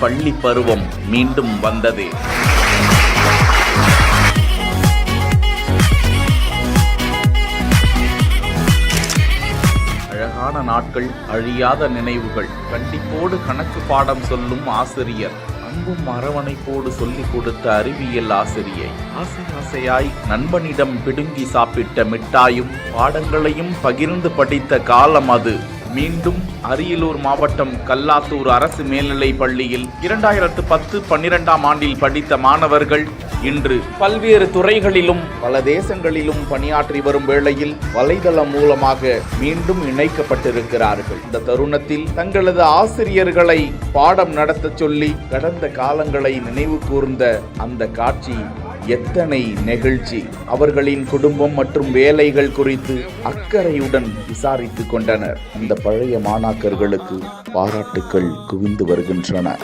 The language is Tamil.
பள்ளி பருவம் மீண்டும் வந்தது. அழகான நாட்கள், அழியாத நினைவுகள். கண்டிப்போடு கணக்கு பாடம் சொல்லும் ஆசிரியர், அன்பும் அரவணைப்போடு சொல்லிக் கொடுத்த அறிவியல் ஆசிரியை, ஆசை ஆசையாய் நண்பனிடம் பிடுங்கி சாப்பிட்ட மிட்டாயும் பாடங்களையும் பகிர்ந்து படித்த காலம் அது. மீண்டும் அரியலூர் மாவட்டம் கல்லாத்தூர் அரசு மேல்நிலைப் பள்ளியில் 2010-12ஆம் ஆண்டில் படித்த மாணவர்கள் இன்று பல்வேறு துறைகளிலும் பல தேசங்களிலும் பணியாற்றி வரும் வேளையில் வலைதளம் மூலமாக மீண்டும் இணைக்கப்பட்டிருக்கிறார்கள். இந்த தருணத்தில் தங்களது ஆசிரியர்களை பாடம் நடத்த சொல்லி கடந்த காலங்களை நினைவு கூர்ந்த அந்த காட்சி எத்தனை நெகிழ்ச்சி. அவர்களின் குடும்பம் மற்றும் வேலைகள் குறித்து அக்கறையுடன் விசாரித்துக் கொண்டனர். அந்த பழைய மாணாக்கர்களுக்கு பாராட்டுக்கள் குவிந்து வருகின்றன.